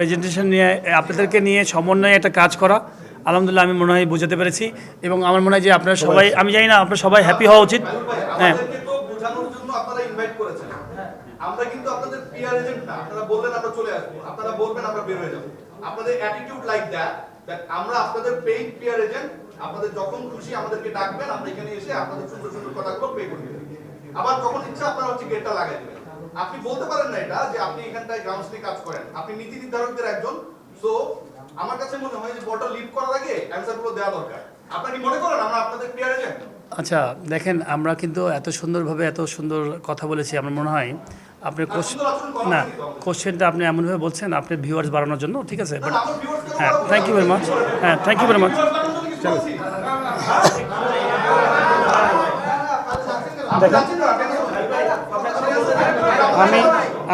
Presentation নিয়ে আপনাদেরকে নিয়ে সমন্বয়ে একটা কাজ করা আলহামদুলিল্লাহ আমি মনে হয় বোঝাতে পেরেছি এবং আমার মনে হয় যে আপনারা সবাই আমি জানি না আপনারা সবাই হ্যাপি হওয়া উচিত। হ্যাঁ, আমাদেরকে তো বোঝানোর জন্য আপনারা ইনভাইট করেছেন। আমরা কিন্তু আপনাদের পিআর এজেন্ট না। আপনারা বললেন আমরা চলে আসব, আপনারা বলবেন আমরা বের হয়ে যাব। আপনাদের অ্যাটিটিউড লাইক দ্যাট আমরা আপনাদের পেইড পিআর এজেন্ট, আপনাদের যখন খুশি আমাদেরকে ডাকবেন, আমরা এখানে এসে আপনাদের সুন্দর সুন্দর কথাগুলো পে করে দেব। আবার যখন ইচ্ছা আপনারা হচ্ছে গেটটা লাগাই দিবেন। আপনি বলতে পারেন না এটা যে আপনি এখানটায় গ্রাউন্ডস নিয়ে কাজ করেন, আপনি নীতি নির্ধারকদের একজন। সো আমার কাছে মনে হয় যে বলটা লিড করার আগে অ্যানসারগুলো দেওয়া দরকার। আপনারা কি মনে করেন আমরা আপনাদের পিআর এজেন্ট? আচ্ছা দেখেন আমরা কিন্তু এত সুন্দরভাবে এত সুন্দর কথা বলেছি আমার মনে হয় আপনি না কোশ্চেনটা আপনি এমনভাবে বলছেন আপনি ভিউয়ার্স বাড়ানোর জন্য, ঠিক আছে? বাট হ্যাঁ, থ্যাংক ইউ ভেরি মাচ। হ্যাঁ, থ্যাংক ইউ ভেরি মাচ।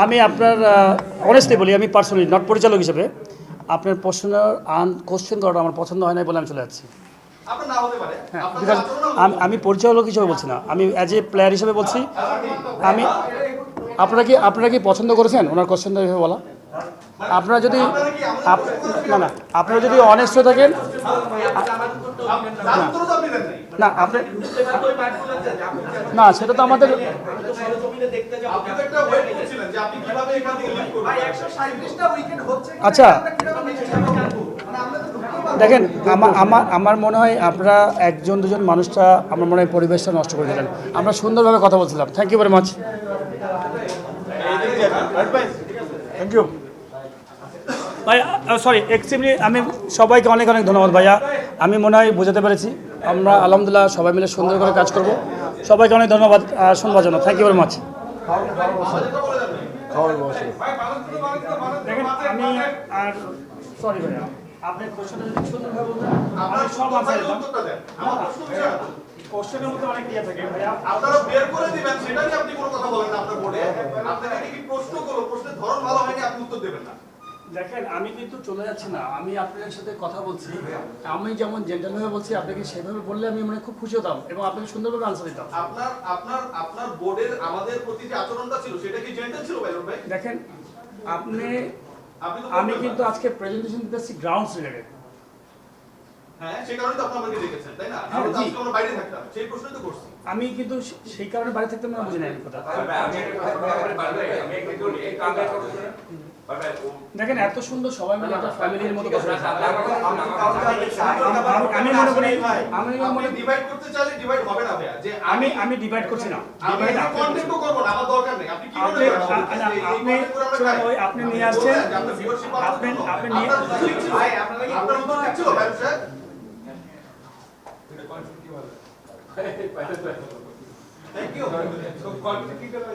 আমি আপনার অনেস্টলি বলি, আমি পার্সোনালি নট পরিচালক হিসেবে আপনার কোশ্চেন করাটা আমার পছন্দ হয় না বলে আমি চলে যাচ্ছি। হ্যাঁ, বিকজ আমি পরিচালক হিসেবে বলছি না, আমি অ্যাজ এ প্লেয়ার হিসেবে বলছি। আমি আপনারা কি পছন্দ করেছেন ওনার কোশ্চেনটা এভাবে বলা? আপনারা যদি না আপনারা যদি অনেস্ট হয়ে থাকেন না আপনি না সেটা তো আমাদের আচ্ছা দেখেন আমার মনে হয় আপনারা একজন দুজন মানুষটা আমার মনে হয় পরিবেশটা নষ্ট করে দিলেন। আমরা সুন্দরভাবে কথা বলছিলাম। Thank you very much. Thank you ভাই, সরি এক্সট্রিমলি আমি সবাইকে অনেক অনেক ধন্যবাদ ভাইয়া। আমি মনে হয় বোঝাতে পেরেছি। আমরা আলহামদুলিল্লাহ সবাই মিলে সুন্দর করে কাজ করব। সবাইকে অনেক ধন্যবাদ শুনবার জন্য। Thank you very much. দেখেন আমি আর সরি ভাইয়া, আপনি কোশ্চেনটা যদি সুন্দরভাবে বলতেন আমরা সব আনসার দিতাম। আমার কোশ্চেনের মধ্যে অনেক দিয়ে থাকে ভাইয়া, আপনারা বের করে দিবেন সেটা নিয়ে আপনি কোনো কথা বলেন না আপনার বোর্ডে। আপনাকে কি প্রশ্ন করলো, প্রশ্নের ধরন ভালো হয়নি, আপনি উত্তর দেবেন না। দেখেন আমি কিন্তু চলে যাচ্ছি না, আমি আপনাদের সাথে কথা বলছি। আমি যেমন জেন্টালভাবে বলছি আপনাকে সেভাবে বললে আমি মানে খুব খুশি হতাম এবং আপনাকে সুন্দরভাবে আনসার দিতাম। আপনার বোর্ডের আমাদের প্রতি যে আচরণটা ছিল সেটা কি জেন্টাল ছিল ভাই? দেখেন আমি কিন্তু আজকে প্রেজেন্টেশন দিতেছি গ্রাউন্ডস রিলেটেড। হ্যাঁ, সেই কারণে তো আপনি আমাকে ডেকেছেন, তাই না? আমরা তো আজকে আমরা বাইরে থাকতাম, সেই প্রশ্নই তো করছি। আমি কিন্তু সেই কারণে বাইরে থাকতাম না, বুঝি না এই কথা। দেখেন এত সুন্দর সবাই মিলে একটা ফ্যামিলির মতো কথা বলছে। আমি মনে করি আমি ডিভাইড করতে চাইলে ডিভাইড হবে না ভাইয়া। যে আমি ডিভাইড করছি না, আমি কন্টেন্টও করব না, আমার দরকার নেই। আপনি কি মনে করেন আপনি নিয়ে আসছেন, আপনি ভিউয়ারশিপ আপনি নিয়ে ভাই আপনারা কি আপনার উত্তর দিচ্ছিল ভাই স্যার? এটা কনফিউজ কি বলে? Thank you. সো কন্টেন্ট কি করে?